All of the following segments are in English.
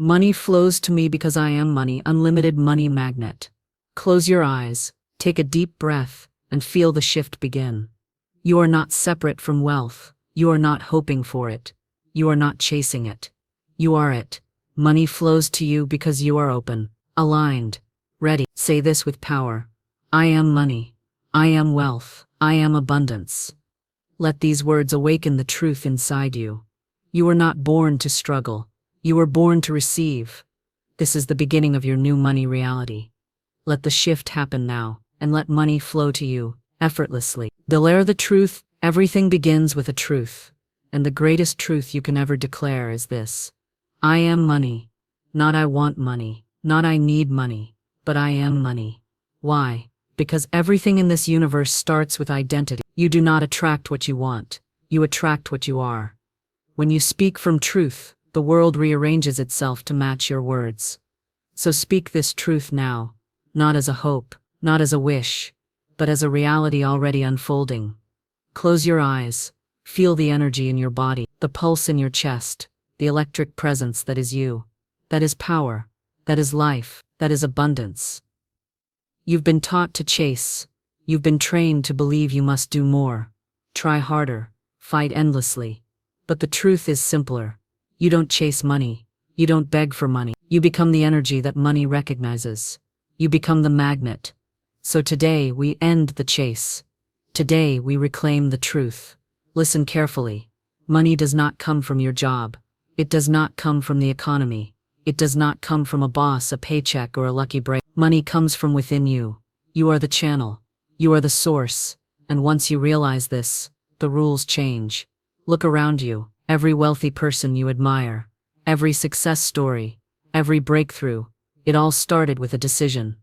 Money flows to me because I am money. Unlimited money magnet. Close your eyes, take a deep breath, and feel the shift begin. You are not separate from wealth. You are not hoping for it. You are not chasing it. You are it. Money flows to you because you are open, aligned, ready. Say this with power. I am money. I am wealth. I am abundance. Let these words awaken the truth inside you. You were not born to struggle. You were born to receive. This is the beginning of your new money reality. Let the shift happen now, and let money flow to you, effortlessly. Declare the truth. Everything begins with a truth. And the greatest truth you can ever declare is this. I am money. Not I want money. Not I need money. But I am money. Why? Because everything in this universe starts with identity. You do not attract what you want. You attract what you are. When you speak from truth, the world rearranges itself to match your words. So speak this truth now, not as a hope, not as a wish, but as a reality already unfolding. Close your eyes, feel the energy in your body, the pulse in your chest, the electric presence that is you. That is power, that is life, that is abundance. You've been taught to chase. You've been trained to believe you must do more, try harder, fight endlessly. But the truth is simpler. You don't chase money. You don't beg for money. You become the energy that money recognizes. You become the magnet. So today we end the chase. Today we reclaim the truth. Listen carefully. Money does not come from your job. It does not come from the economy. It does not come from a boss, a paycheck, or a lucky break. Money comes from within you. You are the channel. You are the source. And once you realize this, the rules change. Look around you. Every wealthy person you admire, every success story, every breakthrough, it all started with a decision.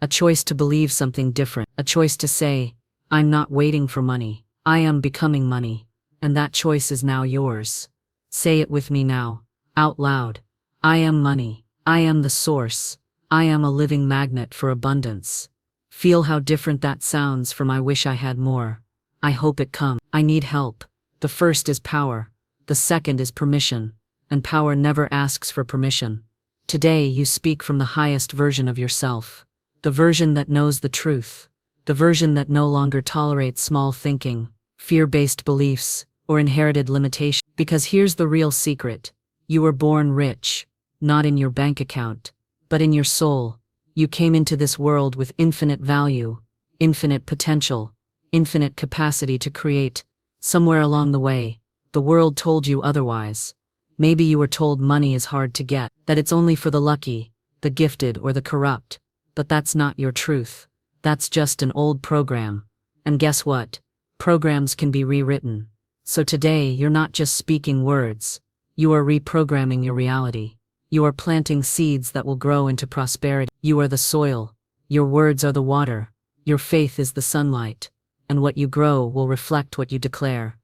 A choice to believe something different. A choice to say, I'm not waiting for money. I am becoming money. And that choice is now yours. Say it with me now, out loud. I am money. I am the source. I am a living magnet for abundance. Feel how different that sounds from I wish I had more. I hope it comes. I need help. The first is power. The second is permission, and power never asks for permission. Today you speak from the highest version of yourself, the version that knows the truth, the version that no longer tolerates small thinking, fear-based beliefs, or inherited limitations. Because here's the real secret. You were born rich, not in your bank account, but in your soul. You came into this world with infinite value, infinite potential, infinite capacity to create. Somewhere along the way, the world told you otherwise. Maybe you were told money is hard to get, that it's only for the lucky, the gifted, or the corrupt. But that's not your truth. That's just an old program. And guess what? Programs can be rewritten. So today you're not just speaking words. You are reprogramming your reality. You are planting seeds that will grow into prosperity. You are the soil. Your words are the water. Your faith is the sunlight. And what you grow will reflect what you declare.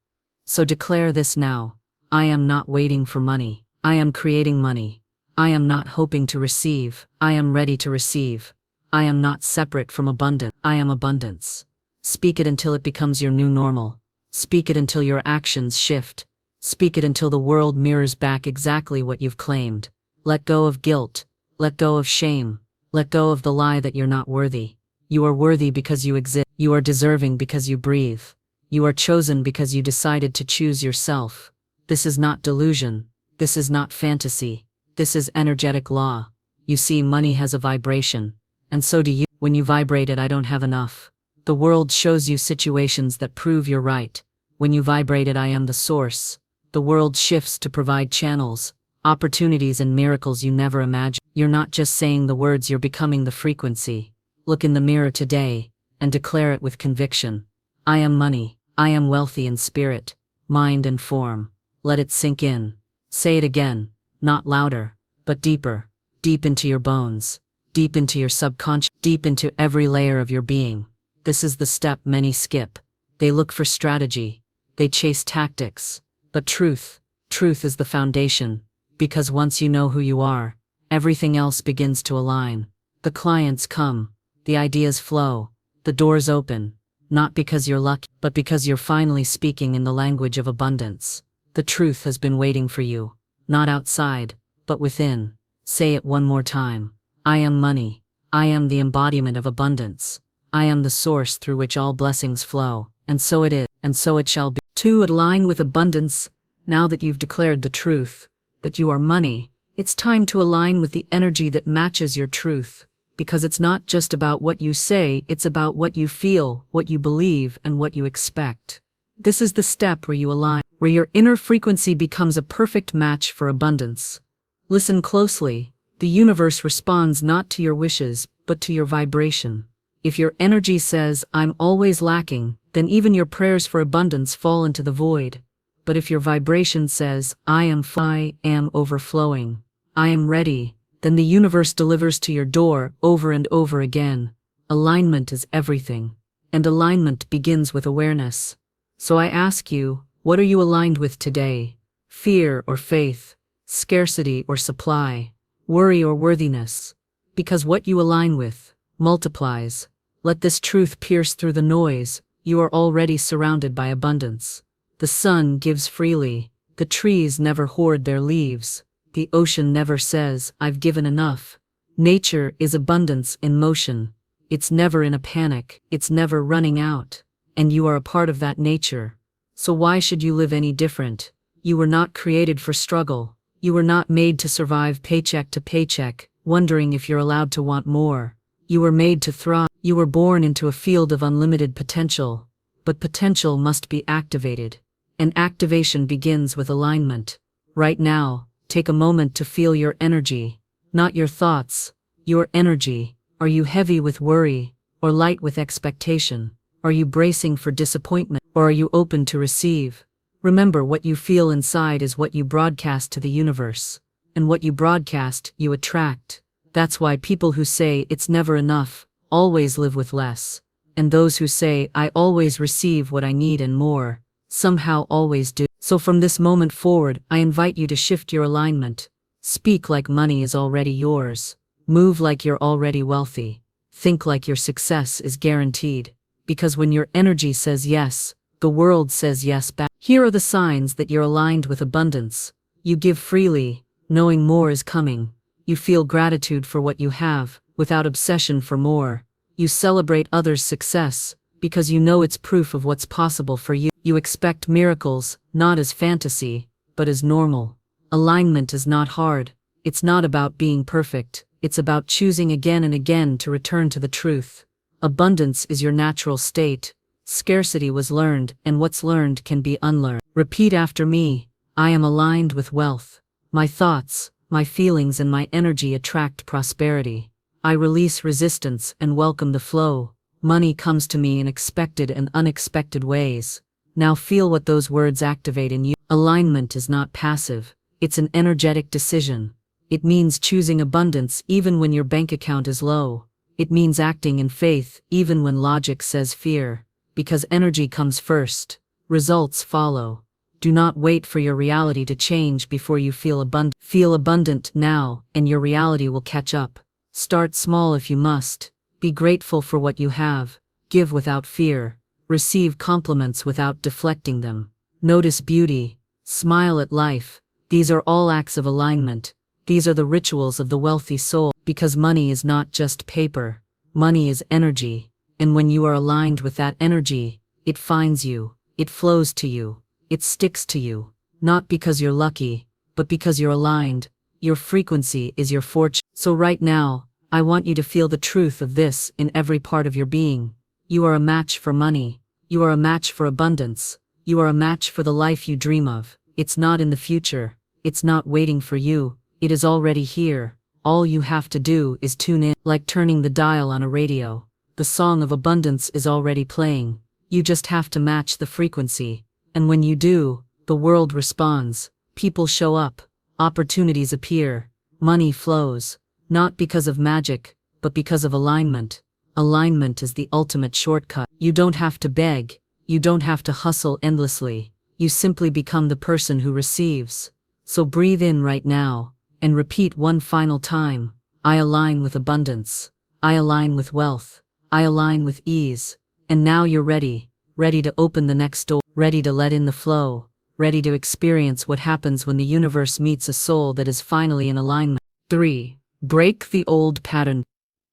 So declare this now. I am not waiting for money. I am creating money. I am not hoping to receive. I am ready to receive. I am not separate from abundance. I am abundance. Speak it until it becomes your new normal. Speak it until your actions shift. Speak it until the world mirrors back exactly what you've claimed. Let go of guilt. Let go of shame. Let go of the lie that you're not worthy. You are worthy because you exist. You are deserving because you breathe. You are chosen because you decided to choose yourself. This is not delusion. This is not fantasy. This is energetic law. You see, money has a vibration. And so do you. When you vibrate it, I don't have enough. The world shows you situations that prove you're right. When you vibrate it, I am the source. The world shifts to provide channels, opportunities, and miracles you never imagined. You're not just saying the words, you're becoming the frequency. Look in the mirror today and declare it with conviction. I am money. I am wealthy in spirit, mind, and form. Let it sink in. Say it again, not louder, but deeper, deep into your bones, deep into your subconscious, deep into every layer of your being. This is the step many skip. They look for strategy. They chase tactics. But truth is the foundation. Because once you know who you are, everything else begins to align. The clients come. The ideas flow. The doors open. Not because you're lucky, but because you're finally speaking in the language of abundance. The truth has been waiting for you. Not outside, but within. Say it one more time. I am money. I am the embodiment of abundance. I am the source through which all blessings flow. And so it is, and so it shall be. To align with abundance, now that you've declared the truth, that you are money, it's time to align with the energy that matches your truth. Because it's not just about what you say, it's about what you feel, what you believe, and what you expect. This is the step where you align, where your inner frequency becomes a perfect match for abundance. Listen closely. The universe responds not to your wishes, but to your vibration. If your energy says, I'm always lacking, then even your prayers for abundance fall into the void. But if your vibration says, I am overflowing, I am ready, then the universe delivers to your door over and over again. Alignment is everything. And alignment begins with awareness. So I ask you, what are you aligned with today? Fear or faith? Scarcity or supply? Worry or worthiness? Because what you align with multiplies. Let this truth pierce through the noise. You are already surrounded by abundance. The sun gives freely. The trees never hoard their leaves. The ocean never says, I've given enough. Nature is abundance in motion. It's never in a panic. It's never running out. And you are a part of that nature. So why should you live any different? You were not created for struggle. You were not made to survive paycheck to paycheck, wondering if you're allowed to want more. You were made to thrive. You were born into a field of unlimited potential. But potential must be activated. And activation begins with alignment. Right now, take a moment to feel your energy. Not your thoughts, your energy. Are you heavy with worry, or light with expectation? Are you bracing for disappointment, or are you open to receive? Remember, what you feel inside is what you broadcast to the universe. And what you broadcast, you attract. That's why people who say it's never enough, always live with less. And those who say I always receive what I need and more, somehow always do. So from this moment forward, I invite you to shift your alignment. Speak like money is already yours. Move like you're already wealthy. Think like your success is guaranteed. Because when your energy says yes, the world says yes back. Here are the signs that you're aligned with abundance. You give freely, knowing more is coming. You feel gratitude for what you have, without obsession for more. You celebrate others' success, because you know it's proof of what's possible for you. You expect miracles, not as fantasy, but as normal. Alignment is not hard. It's not about being perfect. It's about choosing again and again to return to the truth. Abundance is your natural state. Scarcity was learned, and what's learned can be unlearned. Repeat after me. I am aligned with wealth. My thoughts, my feelings, and my energy attract prosperity. I release resistance and welcome the flow. Money comes to me in expected and unexpected ways. Now feel what those words activate in you. Alignment is not passive. It's an energetic decision. It means choosing abundance even when your bank account is low. It means acting in faith even when logic says fear. Because energy comes first. Results follow. Do not wait for your reality to change before you feel abundant. Feel abundant now, and your reality will catch up. Start small if you must. Be grateful for what you have. Give without fear. Receive compliments without deflecting them. Notice beauty. Smile at life. These are all acts of alignment. These are the rituals of the wealthy soul. Because money is not just paper. Money is energy. And when you are aligned with that energy, it finds you. It flows to you. It sticks to you. Not because you're lucky, but because you're aligned. Your frequency is your fortune. So right now, I want you to feel the truth of this in every part of your being. You are a match for money. You are a match for abundance. You are a match for the life you dream of. It's not in the future. It's not waiting for you. It is already here. All you have to do is tune in, like turning the dial on a radio. The song of abundance is already playing. You just have to match the frequency. And when you do, the world responds. People show up. Opportunities appear. Money flows. Not because of magic, but because of alignment. Alignment is the ultimate shortcut. You don't have to beg. You don't have to hustle endlessly. You simply become the person who receives. So breathe in right now, and repeat one final time. I align with abundance. I align with wealth. I align with ease. And now you're ready. Ready to open the next door. Ready to let in the flow. Ready to experience what happens when the universe meets a soul that is finally in alignment. 3. Break the old pattern.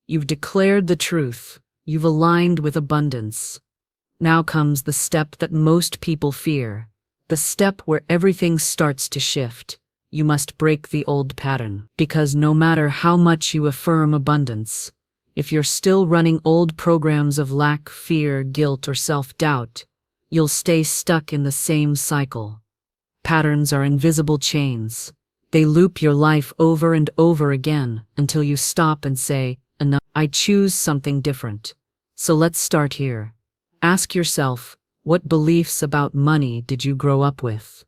You've declared the truth. You've aligned with abundance. Now comes the step that most people fear. The step where everything starts to shift. You must break the old pattern. Because no matter how much you affirm abundance, if you're still running old programs of lack, fear, guilt, or self-doubt, you'll stay stuck in the same cycle. Patterns are invisible chains. They loop your life over and over again until you stop and say, enough, I choose something different. So let's start here. Ask yourself, what beliefs about money did you grow up with?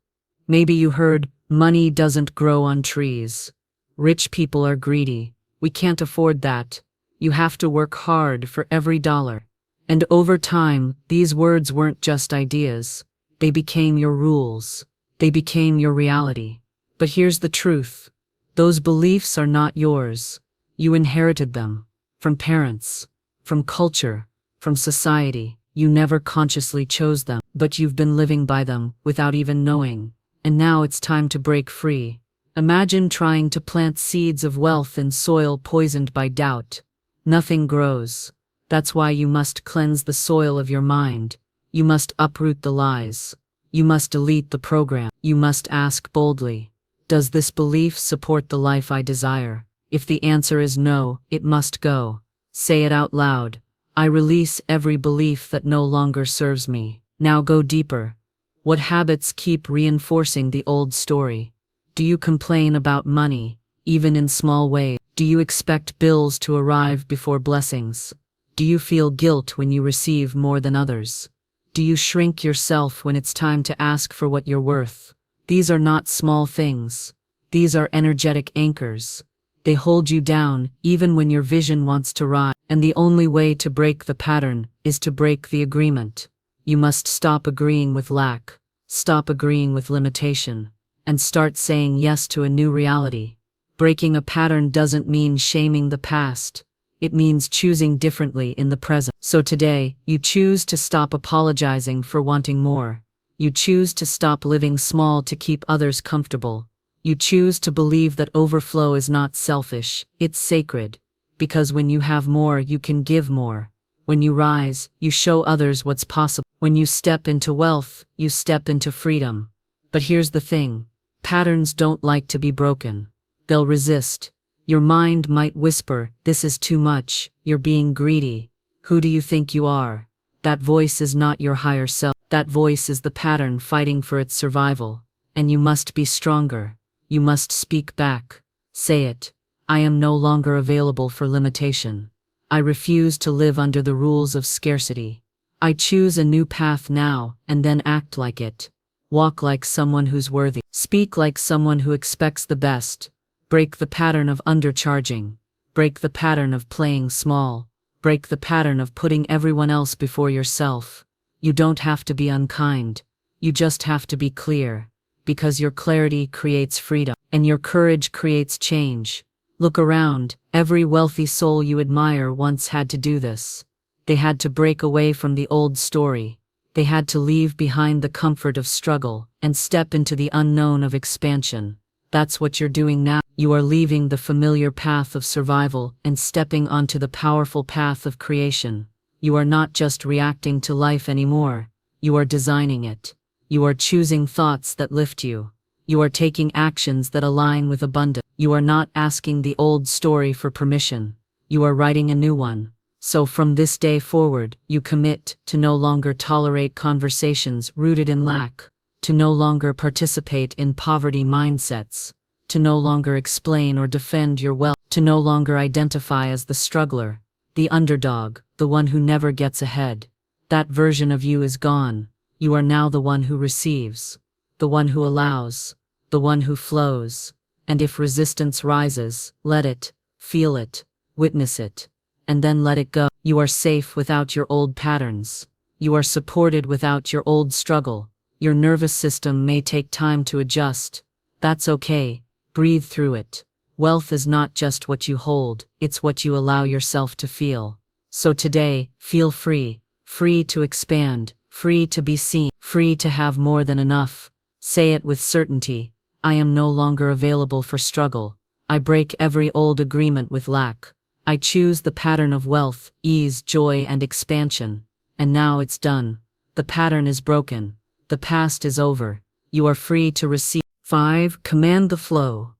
Maybe you heard, money doesn't grow on trees. Rich people are greedy. We can't afford that. You have to work hard for every dollar. And over time, these words weren't just ideas. They became your rules. They became your reality. But here's the truth. Those beliefs are not yours. You inherited them. From parents. From culture. From society. You never consciously chose them, but you've been living by them without even knowing. And now it's time to break free. Imagine trying to plant seeds of wealth in soil poisoned by doubt. Nothing grows. That's why you must cleanse the soil of your mind. You must uproot the lies. You must delete the program. You must ask boldly, does this belief support the life I desire? If the answer is no, it must go. Say it out loud. I release every belief that no longer serves me. Now go deeper. What habits keep reinforcing the old story? Do you complain about money, even in small ways? Do you expect bills to arrive before blessings? Do you feel guilt when you receive more than others? Do you shrink yourself when it's time to ask for what you're worth? These are not small things. These are energetic anchors. They hold you down even when your vision wants to rise. And the only way to break the pattern is to break the agreement. You must stop agreeing with lack, stop agreeing with limitation, and start saying yes to a new reality. Breaking a pattern doesn't mean shaming the past. It means choosing differently in the present. So today, you choose to stop apologizing for wanting more. You choose to stop living small to keep others comfortable. You choose to believe that overflow is not selfish, it's sacred. Because when you have more, you can give more. When you rise, you show others what's possible. When you step into wealth, you step into freedom. But here's the thing. Patterns don't like to be broken. They'll resist. Your mind might whisper, this is too much, you're being greedy. Who do you think you are? That voice is not your higher self. That voice is the pattern fighting for its survival. And you must be stronger. You must speak back. Say it. I am no longer available for limitation. I refuse to live under the rules of scarcity. I choose a new path now, and then act like it. Walk like someone who's worthy. Speak like someone who expects the best. Break the pattern of undercharging. Break the pattern of playing small. Break the pattern of putting everyone else before yourself. You don't have to be unkind. You just have to be clear. Because your clarity creates freedom, and your courage creates change. Look around. Every wealthy soul you admire once had to do this. They had to break away from the old story. They had to leave behind the comfort of struggle and step into the unknown of expansion. That's what you're doing now. You are leaving the familiar path of survival and stepping onto the powerful path of creation. You are not just reacting to life anymore. You are designing it. You are choosing thoughts that lift you. You are taking actions that align with abundance. You are not asking the old story for permission. You are writing a new one. So from this day forward, you commit to no longer tolerate conversations rooted in lack, to no longer participate in poverty mindsets, to no longer explain or defend your wealth, to no longer identify as the struggler, the underdog, the one who never gets ahead. That version of you is gone. You are now the one who receives, the one who allows, the one who flows. And if resistance rises, let it, feel it, witness it, and then let it go. You are safe without your old patterns. You are supported without your old struggle. Your nervous system may take time to adjust. That's okay. Breathe through it. Wealth is not just what you hold, it's what you allow yourself to feel. So today, feel free. Free to expand. Free to be seen. Free to have more than enough. Say it with certainty. I am no longer available for struggle. I break every old agreement with lack. I choose the pattern of wealth, ease, joy, and expansion. And now it's done. The pattern is broken. The past is over. You are free to receive. 5. Command the flow.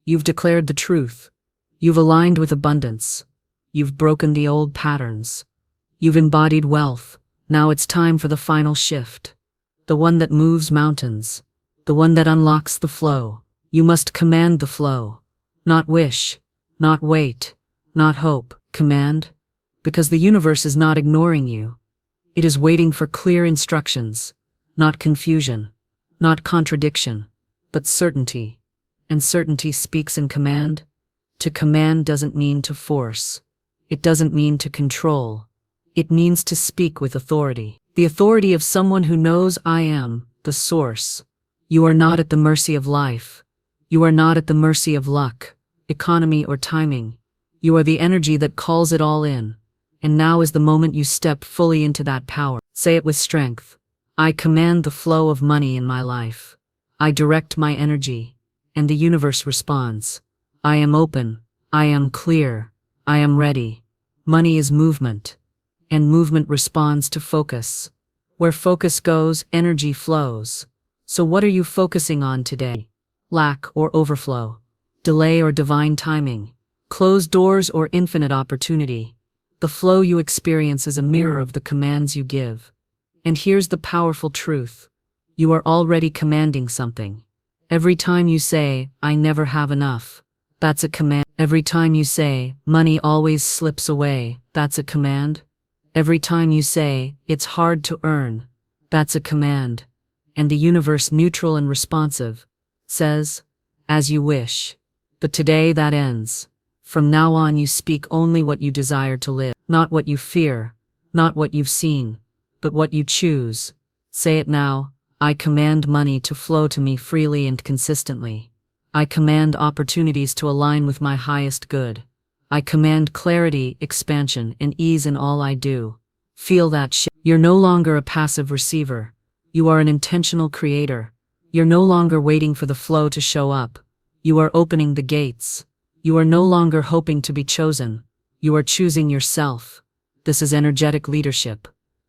You've declared the truth. You've aligned with abundance. You've broken the old patterns. You've embodied wealth. Now it's time for the final shift. The one that moves mountains. The one that unlocks the flow. You must command the flow. Not wish. Not wait. Not hope. Command. Because the universe is not ignoring you. It is waiting for clear instructions. Not confusion. Not contradiction. But certainty. And certainty speaks in command. To command doesn't mean to force. It doesn't mean to control. It means to speak with authority. The authority of someone who knows I am the source. You are not at the mercy of life. You are not at the mercy of luck, economy, or timing. You are the energy that calls it all in. And now is the moment you step fully into that power. Say it with strength. I command the flow of money in my life. I direct my energy. And the universe responds. I am open. I am clear. I am ready. Money is movement. And movement responds to focus. Where focus goes, energy flows. So what are you focusing on today? Lack or overflow? Delay or divine timing? Closed doors or infinite opportunity? The flow you experience is a mirror of the commands you give. And here's the powerful truth. You are already commanding something. Every time you say, I never have enough, that's a command. Every time you say, money always slips away, that's a command. Every time you say, it's hard to earn, that's a command. And the universe, neutral and responsive, says, as you wish. But today that ends. From now on you speak only what you desire to live, not what you fear, not what you've seen, but what you choose. Say it now. I command money to flow to me freely and consistently. I command opportunities to align with my highest good. I command clarity, expansion, and ease in all I do. Feel that shift. You're no longer a passive receiver. You are an intentional creator. You're no longer waiting for the flow to show up. You are opening the gates. You are no longer hoping to be chosen. You are choosing yourself. This is energetic leadership.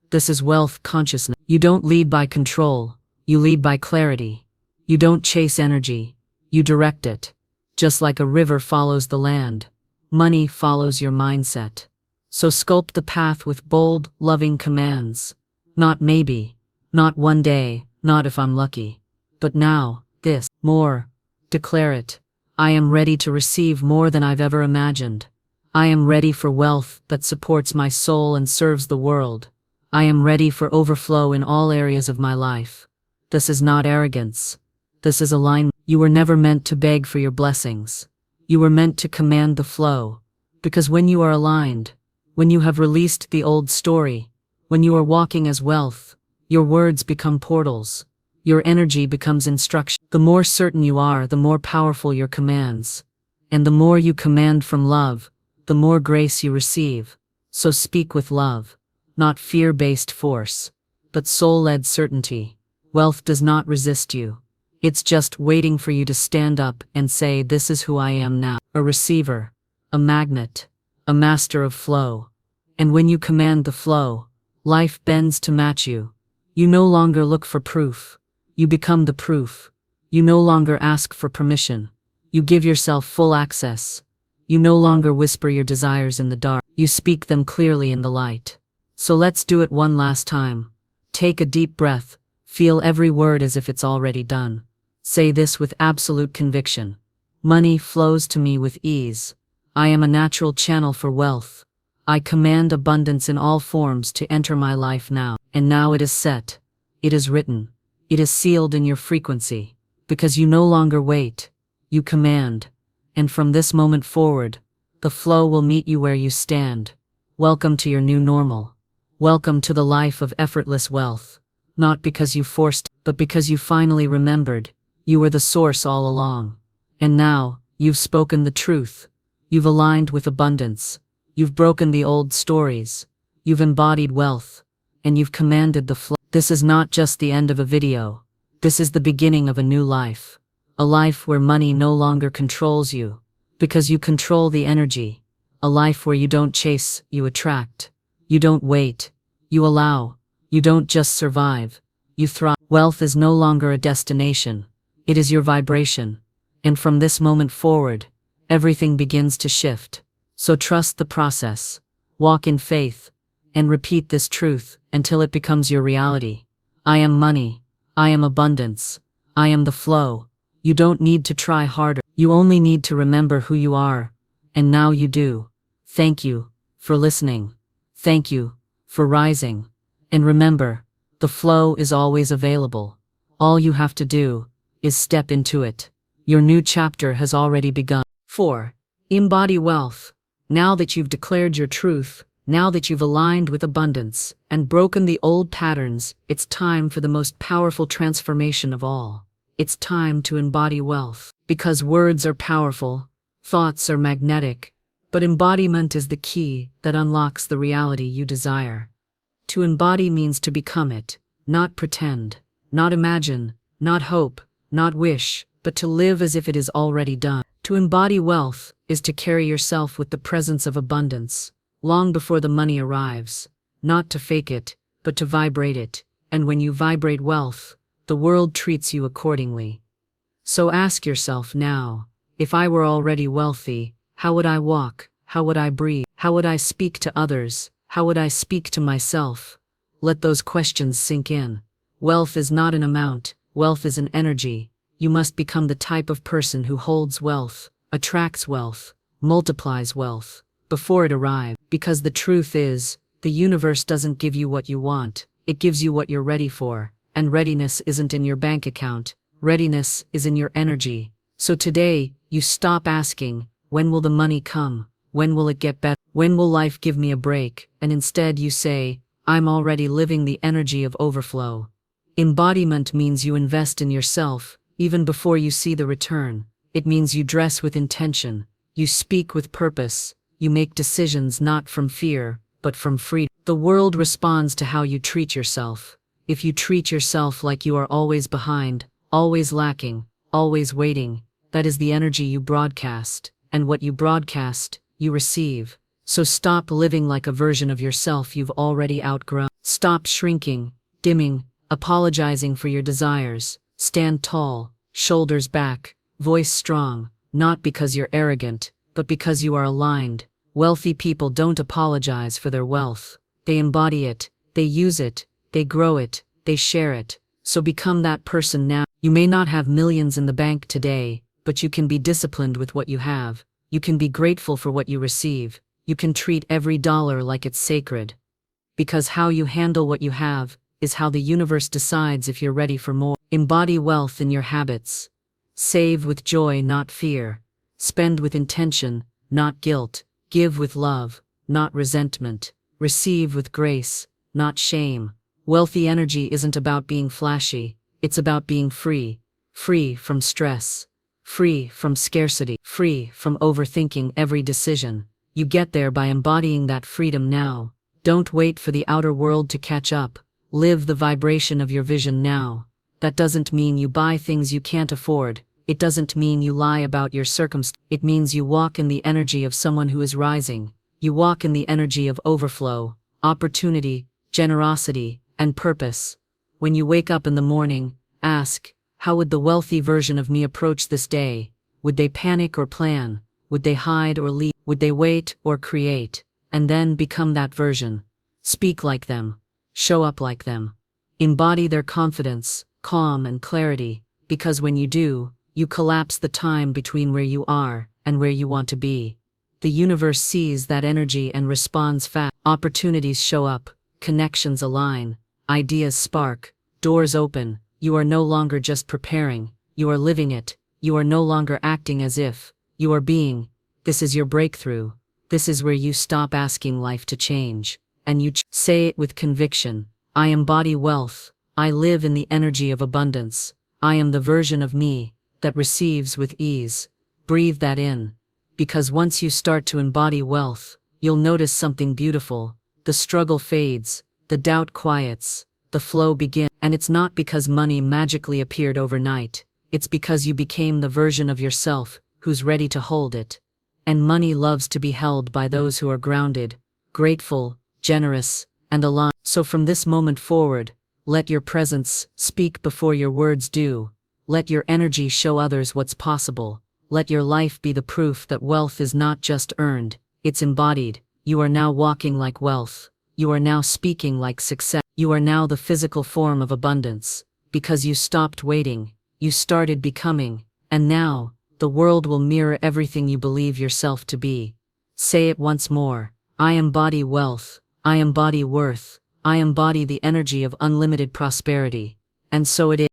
This is wealth consciousness. You don't lead by control. You lead by clarity. You don't chase energy. You direct it. Just like a river follows the land, money follows your mindset. So sculpt the path with bold, loving commands. Not maybe. Not one day. Not if I'm lucky. But now, this, more. Declare it. I am ready to receive more than I've ever imagined. I am ready for wealth that supports my soul and serves the world. I am ready for overflow in all areas of my life. This is not arrogance. This is alignment. You were never meant to beg for your blessings. You were meant to command the flow. Because when you are aligned, when you have released the old story, when you are walking as wealth, your words become portals. Your energy becomes instruction. The more certain you are, the more powerful your commands. And the more you command from love, the more grace you receive. So speak with love, not fear-based force, but soul-led certainty. Wealth does not resist you. It's just waiting for you to stand up and say, this is who I am now. A receiver, a magnet, a master of flow. And when you command the flow, life bends to match you. You no longer look for proof. You become the proof. You no longer ask for permission. You give yourself full access. You no longer whisper your desires in the dark. You speak them clearly in the light. So let's do it one last time. Take a deep breath. Feel every word as if it's already done. Say this with absolute conviction. Money flows to me with ease. I am a natural channel for wealth. I command abundance in all forms to enter my life now. And now it is set. It is written. It is sealed in your frequency. Because you no longer wait. You command. And from this moment forward, the flow will meet you where you stand. Welcome to your new normal. Welcome to the life of effortless wealth. Not because you forced, but because you finally remembered. You were the source all along. And now, you've spoken the truth. You've aligned with abundance. You've broken the old stories. You've embodied wealth. And you've commanded the flow. This is not just the end of a video. This is the beginning of a new life. A life where money no longer controls you. Because you control the energy. A life where you don't chase, you attract. You don't wait. You allow. You don't just survive. You thrive. Wealth is no longer a destination. It is your vibration. And from this moment forward, everything begins to shift. So trust the process. Walk in faith. And repeat this truth until it becomes your reality. I am money. I am abundance. I am the flow. You don't need to try harder. You only need to remember who you are. And now you do. Thank you for listening. Thank you for rising. And remember, the flow is always available. All you have to do is step into it. Your new chapter has already begun. 4. Embody wealth. Now that you've declared your truth, now that you've aligned with abundance and broken the old patterns, it's time for the most powerful transformation of all. It's time to embody wealth. Because words are powerful, thoughts are magnetic, but embodiment is the key that unlocks the reality you desire. To embody means to become it, not pretend, not imagine, not hope, not wish, but to live as if it is already done. To embody wealth is to carry yourself with the presence of abundance, long before the money arrives, not to fake it, but to vibrate it, and when you vibrate wealth, the world treats you accordingly. So ask yourself now, if I were already wealthy, how would I walk? How would I breathe? How would I speak to others? How would I speak to myself? Let those questions sink in. Wealth is not an amount, wealth is an energy. You must become the type of person who holds wealth, attracts wealth, multiplies wealth, before it arrives. Because the truth is, the universe doesn't give you what you want, it gives you what you're ready for. And readiness isn't in your bank account, readiness is in your energy. So today, you stop asking, when will the money come? When will it get better? When will life give me a break? And instead you say, I'm already living the energy of overflow. Embodiment means you invest in yourself, even before you see the return. It means you dress with intention, you speak with purpose, you make decisions not from fear, but from freedom. The world responds to how you treat yourself. If you treat yourself like you are always behind, always lacking, always waiting, that is the energy you broadcast, and what you broadcast, you receive. So stop living like a version of yourself you've already outgrown. Stop shrinking, dimming, apologizing for your desires. Stand tall, shoulders back, voice strong, not because you're arrogant, but because you are aligned. Wealthy people don't apologize for their wealth. They embody it, they use it, they grow it, they share it. So become that person now. You may not have millions in the bank today, but you can be disciplined with what you have. You can be grateful for what you receive. You can treat every dollar like it's sacred. Because how you handle what you have is how the universe decides if you're ready for more. Embody wealth in your habits. Save with joy, not fear. Spend with intention, not guilt. Give with love, not resentment. Receive with grace, not shame. Wealthy energy isn't about being flashy, it's about being free. Free from stress. Free from scarcity. Free from overthinking every decision. You get there by embodying that freedom now. Don't wait for the outer world to catch up. Live the vibration of your vision now. That doesn't mean you buy things you can't afford. It doesn't mean you lie about your circumstances. It means you walk in the energy of someone who is rising. You walk in the energy of overflow, opportunity, generosity, and purpose. When you wake up in the morning, ask, how would the wealthy version of me approach this day? Would they panic or plan? Would they hide or lead? Would they wait or create? And then become that version. Speak like them. Show up like them. Embody their confidence, calm, and clarity, because when you do, you collapse the time between where you are and where you want to be. The universe sees that energy and responds fast. Opportunities show up, connections align, ideas spark, doors open. You are no longer just preparing, you are living it. You are no longer acting as if, you are being. This is your breakthrough. This is where you stop asking life to change, and you say it with conviction. I embody wealth. I live in the energy of abundance. I am the version of me that receives with ease. Breathe that in. Because once you start to embody wealth, you'll notice something beautiful. The struggle fades, the doubt quiets, the flow begins. And it's not because money magically appeared overnight. It's because you became the version of yourself who's ready to hold it. and money loves to be held by those who are grounded, grateful, generous, and aligned. So from this moment forward, let your presence speak before your words do. Let your energy show others what's possible. Let your life be the proof that wealth is not just earned, it's embodied. You are now walking like wealth. You are now speaking like success. You are now the physical form of abundance. Because you stopped waiting, you started becoming, and now, the world will mirror everything you believe yourself to be. Say it once more. I embody wealth. I embody worth. I embody the energy of unlimited prosperity. And so it is.